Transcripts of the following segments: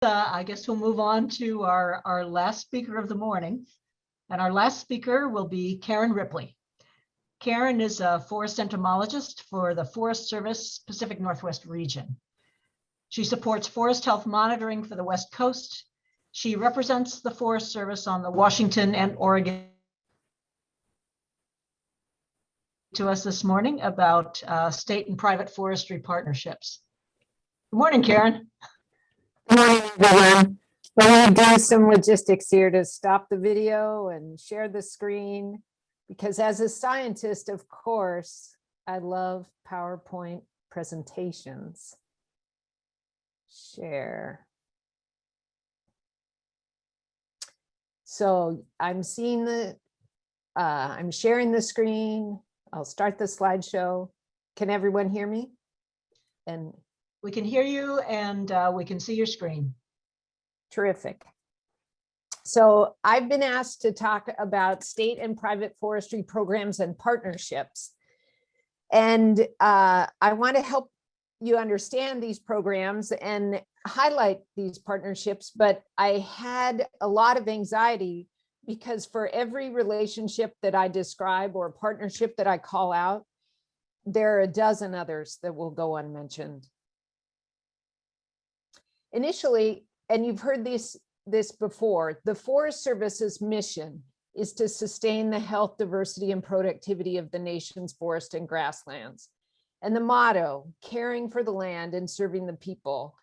I guess we'll move on to our last speaker of the morning. And our last speaker will be Karen Ripley. Karen is a forest entomologist for the Forest Service Pacific Northwest region. She supports forest health monitoring for the West Coast. She represents the Forest Service on the Washington and Oregon to us this morning about state and private forestry partnerships. Good morning, Karen. Good morning, everyone. Let me do some logistics here to stop the video and share the screen, because as a scientist, of course, I love PowerPoint presentations. Share. So I'm seeing I'm sharing the screen. I'll start the slideshow. Can everyone hear me? And we can hear you, and we can see your screen. Terrific. So I've been asked to talk about state and private forestry programs and partnerships. And I want to help you understand these programs and highlight these partnerships, but I had a lot of anxiety because for every relationship that I describe or partnership that I call out, there are a dozen others that will go unmentioned. Initially, and you've heard this before, the Forest Service's mission is to sustain the health, diversity, and productivity of the nation's forest and grasslands. And the motto, caring for the land and serving the people.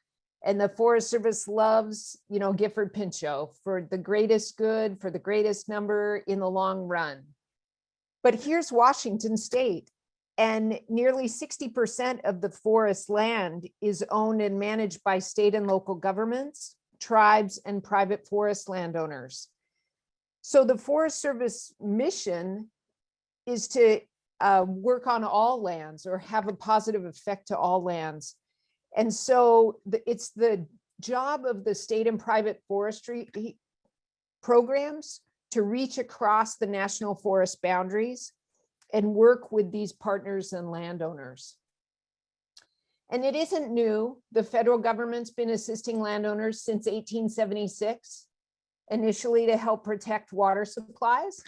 And the Forest Service loves, Gifford Pinchot, for the greatest good, for the greatest number in the long run. But here's Washington State, and nearly 60% of the forest land is owned and managed by state and local governments, tribes, and private forest landowners. So the Forest Service mission is to work on all lands or have a positive effect to all lands. And so it's the job of the state and private forestry programs to reach across the national forest boundaries and work with these partners and landowners. And it isn't new. The federal government's been assisting landowners since 1876, initially to help protect water supplies.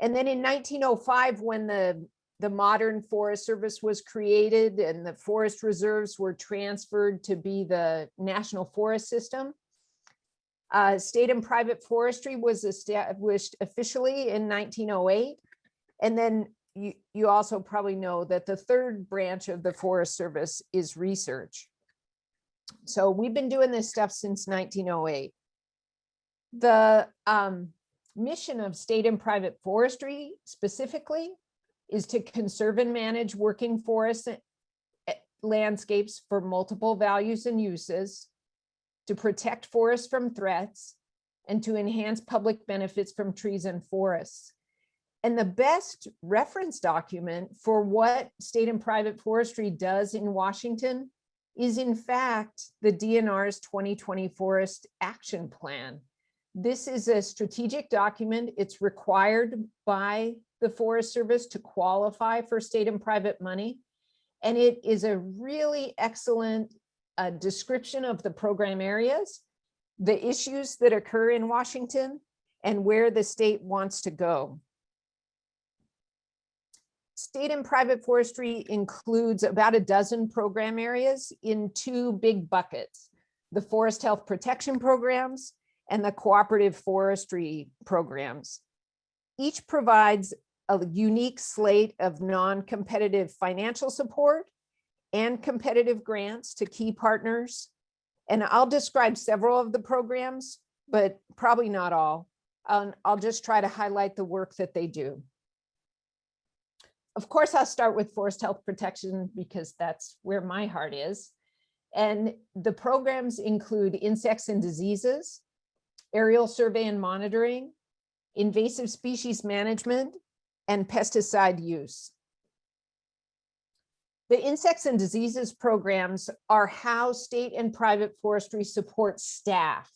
And then in 1905, when the modern Forest Service was created and the forest reserves were transferred to be the National Forest System, state and private forestry was established officially in 1908. And then you also probably know that the third branch of the Forest Service is research. So we've been doing this stuff since 1908. The mission of state and private forestry specifically is to conserve and manage working forest landscapes for multiple values and uses, to protect forests from threats, and to enhance public benefits from trees and forests. And the best reference document for what state and private forestry does in Washington is, in fact, the DNR's 2020 Forest Action Plan. This is a strategic document. It's required by the Forest Service to qualify for state and private money. And it is a really excellent description of the program areas, the issues that occur in Washington, and where the state wants to go. State and private forestry includes about a dozen program areas in two big buckets: the forest health protection programs and the cooperative forestry programs. Each provides a unique slate of non-competitive financial support and competitive grants to key partners. And I'll describe several of the programs, but probably not all. I'll just try to highlight the work that they do. Of course, I'll start with forest health protection because that's where my heart is. And the programs include insects and diseases, aerial survey and monitoring, invasive species management, and pesticide use. The insects and diseases programs are how state and private forestry supports staff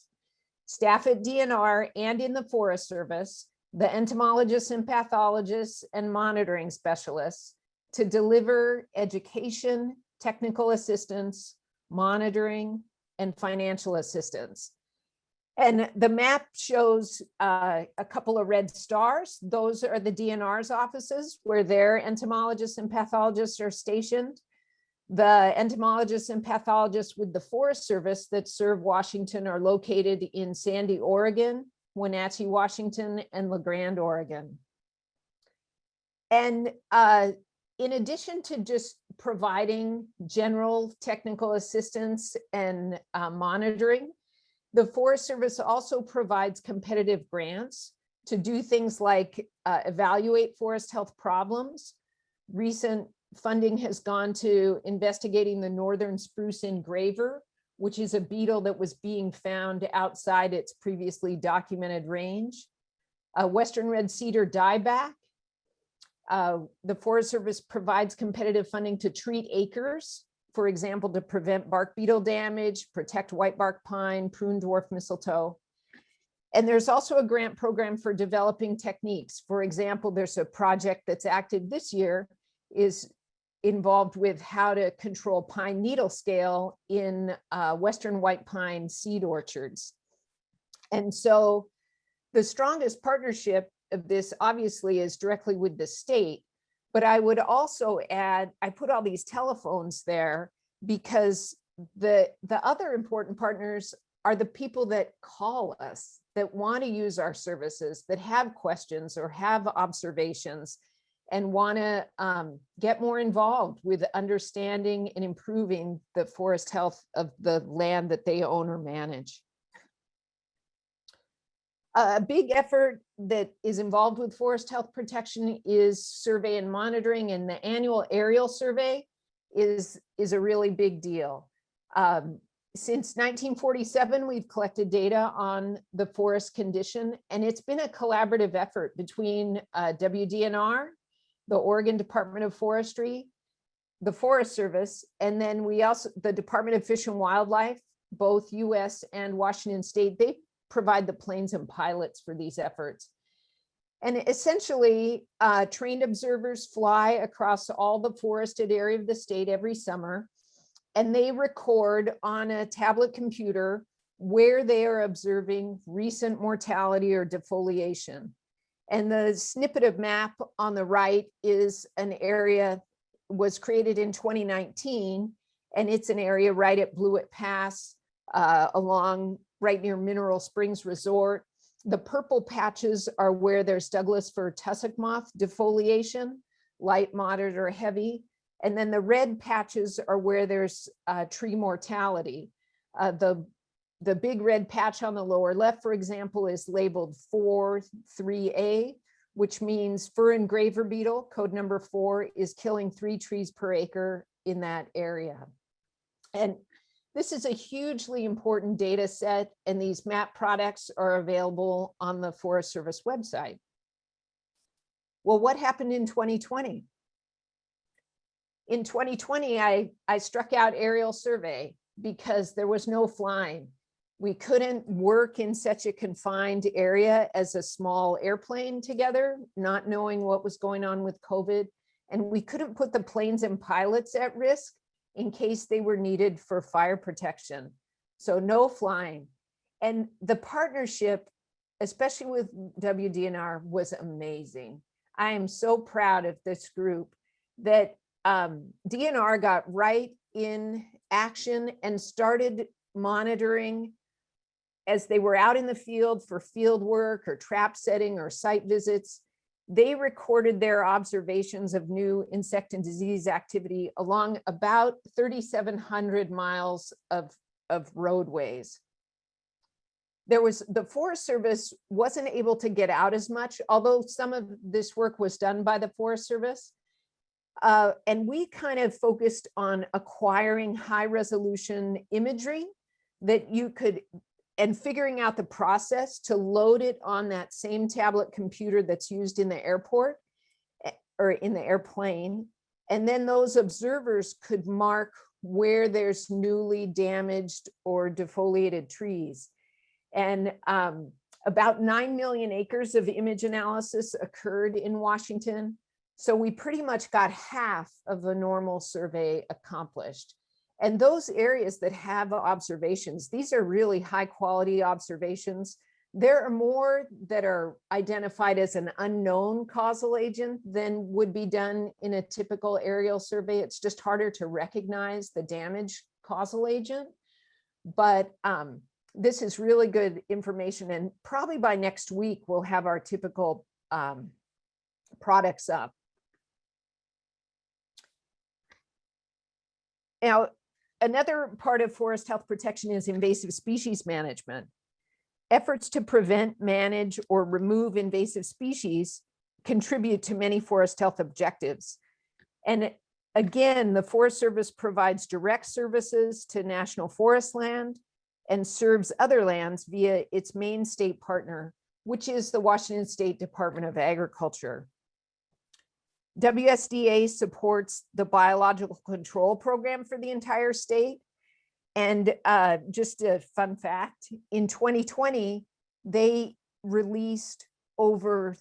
at DNR and in the Forest Service, the entomologists and pathologists and monitoring specialists, to deliver education, technical assistance, monitoring, and financial assistance. And the map shows a couple of red stars. Those are the DNR's offices where their entomologists and pathologists are stationed. The entomologists and pathologists with the Forest Service that serve Washington are located in Sandy, Oregon, Wenatchee, Washington, and La Grande, Oregon. And in addition to just providing general technical assistance and monitoring, the Forest Service also provides competitive grants to do things like evaluate forest health problems. Recent funding has gone to investigating the northern spruce engraver, which is a beetle that was being found outside its previously documented range. Western red cedar dieback. The Forest Service provides competitive funding to treat acres, for example, to prevent bark beetle damage, protect white bark pine, prune dwarf mistletoe. And there's also a grant program for developing techniques. For example, there's a project that's active this year is involved with how to control pine needle scale in Western white pine seed orchards. And so the strongest partnership of this obviously is directly with the state, but I would also add, I put all these telephones there because the other important partners are the people that call us, that want to use our services, that have questions or have observations and want to get more involved with understanding and improving the forest health of the land that they own or manage. A big effort that is involved with forest health protection is survey and monitoring, and the annual aerial survey is a really big deal. Since 1947, we've collected data on the forest condition, and it's been a collaborative effort between WDNR, the Oregon Department of Forestry, the Forest Service, and then we also, the Department of Fish and Wildlife, both US and Washington State, they provide the planes and pilots for these efforts. And essentially, trained observers fly across all the forested area of the state every summer, and they record on a tablet computer where they are observing recent mortality or defoliation. And the snippet of map on the right is an area was created in 2019, and it's an area right at Blewett Pass, along right near Mineral Springs Resort. The purple patches are where there's Douglas fir tussock moth defoliation, light, moderate, or heavy. And then the red patches are where there's tree mortality. The big red patch on the lower left, for example, is labeled 4.3A, which means fir engraver beetle, code number 4, is killing 3 trees per acre in that area. And this is a hugely important data set, and these map products are available on the Forest Service website. Well, what happened in 2020? In 2020, I struck out aerial survey because there was no flying. We couldn't work in such a confined area as a small airplane together, not knowing what was going on with COVID. And we couldn't put the planes and pilots at risk in case they were needed for fire protection. So no flying. And the partnership, especially with WDNR, was amazing. I am so proud of this group that DNR got right in action and started monitoring as they were out in the field for field work or trap setting or site visits. They recorded their observations of new insect and disease activity along about 3,700 miles of roadways. The Forest Service wasn't able to get out as much, although some of this work was done by the Forest Service. And we kind of focused on acquiring high resolution imagery that you could, and figuring out the process to load it on that same tablet computer that's used in the airport or in the airplane. And then those observers could mark where there's newly damaged or defoliated trees. And about 9 million acres of image analysis occurred in Washington. So we pretty much got half of a normal survey accomplished. And those areas that have observations, these are really high quality observations. There are more that are identified as an unknown causal agent than would be done in a typical aerial survey. It's just harder to recognize the damage causal agent. But this is really good information. And probably by next week, we'll have our typical products up. Now, another part of forest health protection is invasive species management. Efforts to prevent, manage, or remove invasive species contribute to many forest health objectives. And again, the Forest Service provides direct services to national forest land and serves other lands via its main state partner, which is the Washington State Department of Agriculture. WSDA supports the biological control program for the entire state. And just a fun fact, in 2020, they released over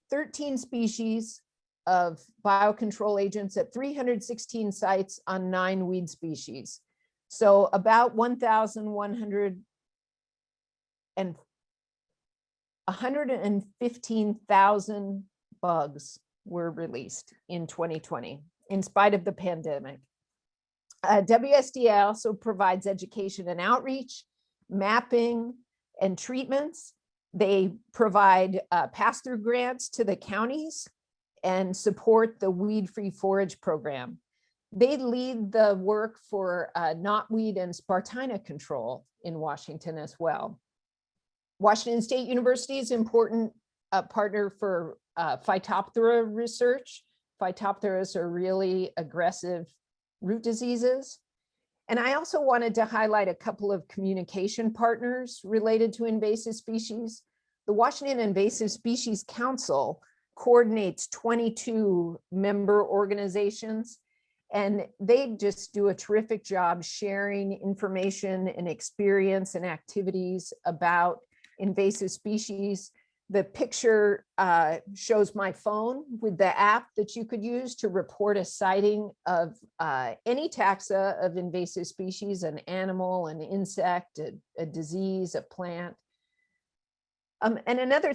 13 species of biocontrol agents at 316 sites on 9 weed species. So about 115,000 bugs were released in 2020, in spite of the pandemic. WSDA also provides education and outreach, mapping, and treatments. They provide pass-through grants to the counties and support the weed-free forage program. They lead the work for knotweed and Spartina control in Washington as well. Washington State University is an important partner for Phytophthora research. Phytophthora are really aggressive root diseases. And I also wanted to highlight a couple of communication partners related to invasive species. The Washington Invasive Species Council coordinates 22 member organizations, and they just do a terrific job sharing information and experience and activities about invasive species. The picture shows my phone with the app that you could use to report a sighting of any taxa of invasive species, an animal, an insect, a disease, a plant. And another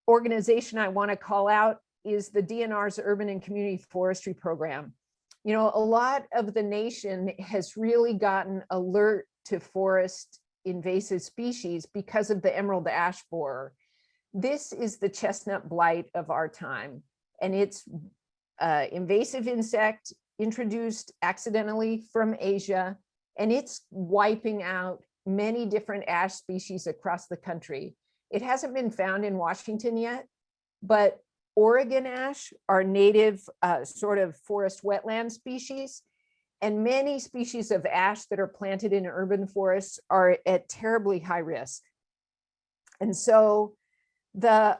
organization I want to call out is the DNR's Urban and Community Forestry Program. You know, a lot of the nation has really gotten alert to forest invasive species because of the emerald ash borer. This is the chestnut blight of our time, and it's invasive insect introduced accidentally from Asia, and it's wiping out many different ash species across the country. It hasn't been found in Washington yet, but Oregon ash are native sort of forest wetland species, and many species of ash that are planted in urban forests are at terribly high risk. And so the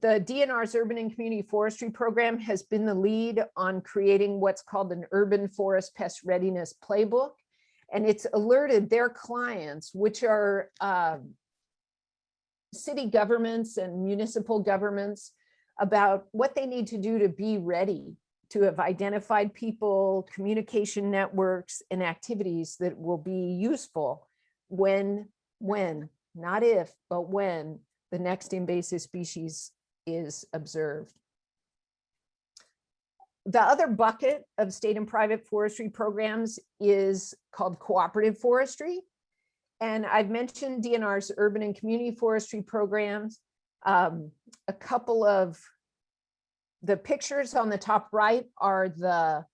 DNR's Urban and Community Forestry Program has been the lead on creating what's called an Urban Forest Pest Readiness Playbook. And it's alerted their clients, which are city governments and municipal governments, about what they need to do to be ready to have identified people, communication networks, and activities that will be useful when, not if, but when the next invasive species is observed. The other bucket of state and private forestry programs is called cooperative forestry. And I've mentioned DNR's urban and community forestry programs. A couple of the pictures on the top right are the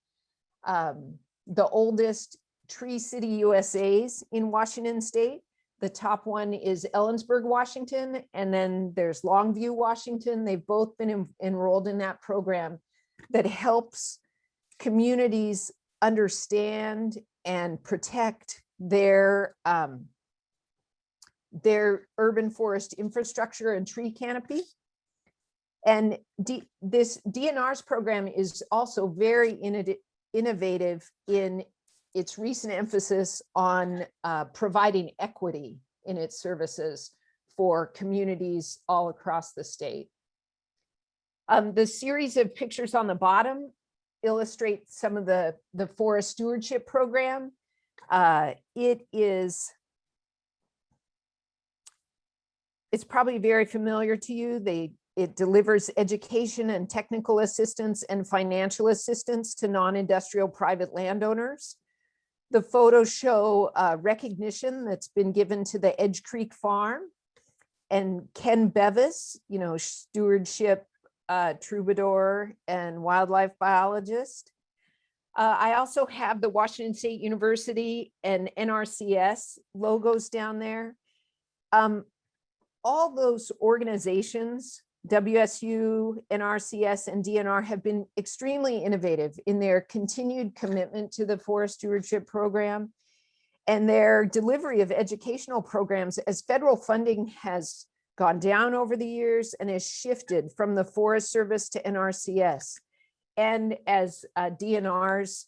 oldest Tree City USAs in Washington State. The top one is Ellensburg, Washington, and then there's Longview, Washington. They've both been enrolled in that program that helps communities understand and protect their urban forest infrastructure and tree canopy. And this DNR's program is also very innovative in its recent emphasis on providing equity in its services for communities all across the state. The series of pictures on the bottom illustrate some of the forest stewardship program. It's probably very familiar to you. It delivers education and technical assistance and financial assistance to non-industrial private landowners. The photos show recognition that's been given to the Edge Creek Farm and Ken Bevis, stewardship troubadour and wildlife biologist. I also have the Washington State University and NRCS logos down there. All those organizations, WSU, NRCS, and DNR, have been extremely innovative in their continued commitment to the forest stewardship program and their delivery of educational programs as federal funding has gone down over the years and has shifted from the Forest Service to NRCS. And as DNR's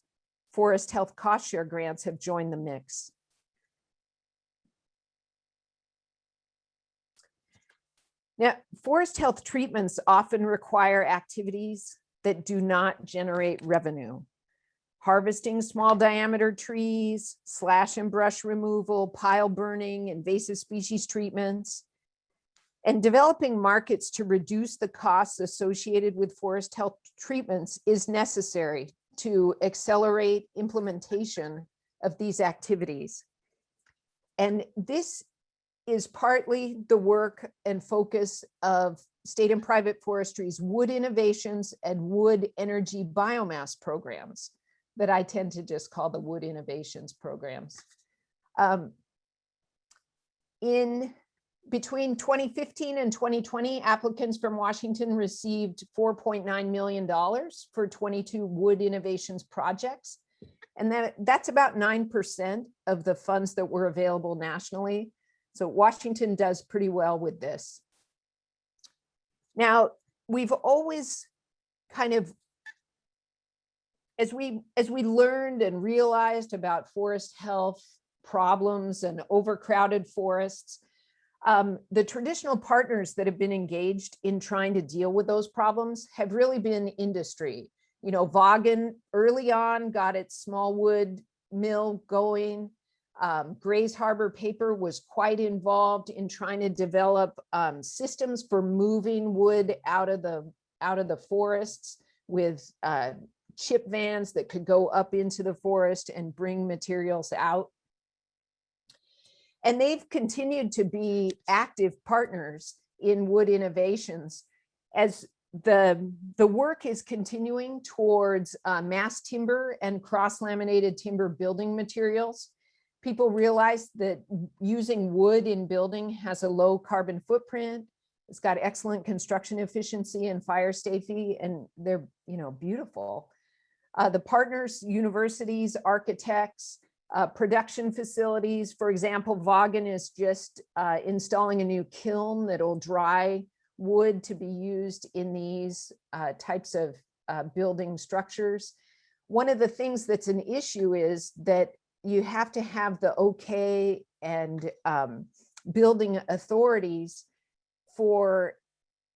forest health cost share grants have joined the mix. Now, forest health treatments often require activities that do not generate revenue. Harvesting small diameter trees, slash and brush removal, pile burning, invasive species treatments, and developing markets to reduce the costs associated with forest health treatments is necessary to accelerate implementation of these activities. And this is partly the work and focus of state and private forestry's wood innovations and wood energy biomass programs that I tend to just call the wood innovations programs. In between 2015 and 2020, applicants from Washington received $4.9 million for 22 wood innovations projects. And that's about 9% of the funds that were available nationally. So Washington does pretty well with this. Now, we've always kind of, as we learned and realized about forest health problems and overcrowded forests, the traditional partners that have been engaged in trying to deal with those problems have really been industry. Vaughan early on got its small wood mill going. Grays Harbor Paper was quite involved in trying to develop systems for moving wood out of the forests with chip vans that could go up into the forest and bring materials out. And they've continued to be active partners in wood innovations as the work is continuing towards mass timber and cross-laminated timber building materials. People realize that using wood in building has a low carbon footprint. It's got excellent construction efficiency and fire safety, and they're beautiful. The partners, universities, architects, production facilities. For example, Vaughan is just installing a new kiln that'll dry wood to be used in these types of building structures. One of the things that's an issue is that you have to have the okay and building authorities for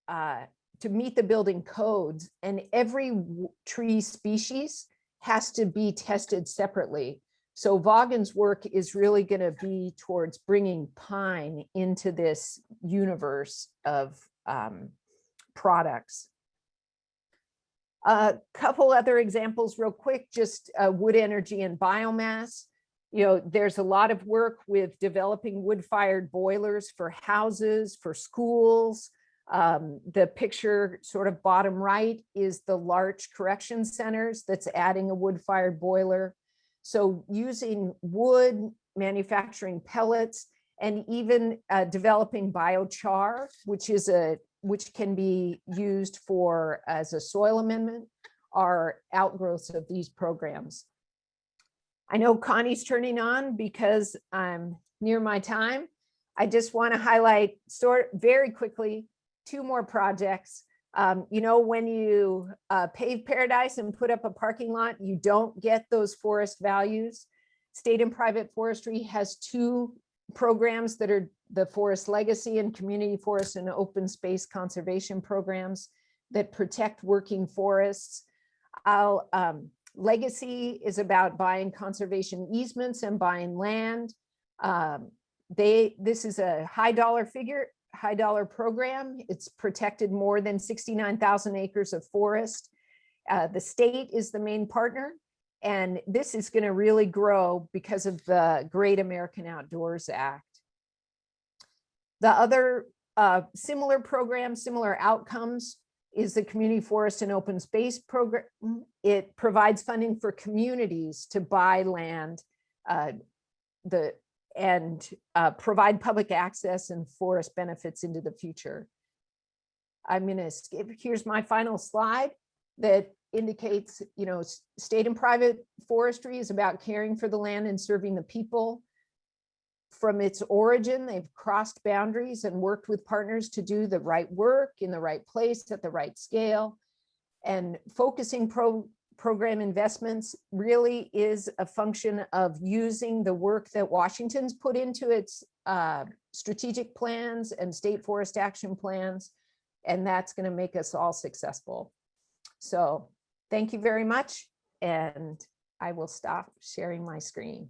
to meet the building codes, and every tree species has to be tested separately. So Vaughan's work is really going to be towards bringing pine into this universe of products. A couple other examples real quick, just wood energy and biomass. There's a lot of work with developing wood-fired boilers for houses, for schools. The picture sort of bottom right is the Larch Correction Centers that's adding a wood-fired boiler. So using wood, manufacturing pellets, and even developing biochar, which can be used as a soil amendment, are outgrowths of these programs. I know Connie's turning on because I'm near my time. I just want to highlight very quickly 2 more projects. When you pave paradise and put up a parking lot, you don't get those forest values. State and private forestry has 2 programs that are the Forest Legacy and Community Forest and Open Space Conservation programs that protect working forests. Legacy is about buying conservation easements and buying land. This is a high dollar program. It's protected more than 69,000 acres of forest. The state is the main partner, and this is going to really grow because of the Great American Outdoors Act. The other similar program, similar outcomes, is the Community Forest and Open Space Program. It provides funding for communities to buy land and provide public access and forest benefits into the future. I'm going to skip. Here's my final slide that indicates, you know, state and private forestry is about caring for the land and serving the people. From its origin, they've crossed boundaries and worked with partners to do the right work in the right place at the right scale. And focusing program investments really is a function of using the work that Washington's put into its strategic plans and state forest action plans. And that's going to make us all successful. So thank you very much. And I will stop sharing my screen.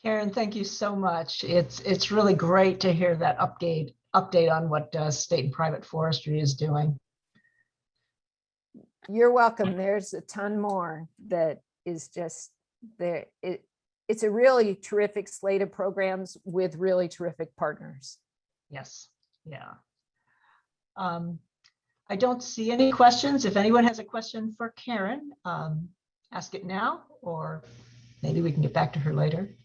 Karen, thank you so much. It's really great to hear that update on what state and private forestry is doing. You're welcome. There's a ton more that is just there. It's a really terrific slate of programs with really terrific partners. Yes, yeah. I don't see any questions. If anyone has a question for Karen, ask it now, or maybe we can get back to her later.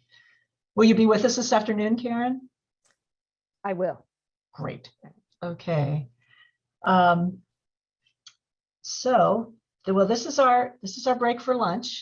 Will you be with us this afternoon, Karen? I will. Great. Okay. So, well, this is our break for lunch.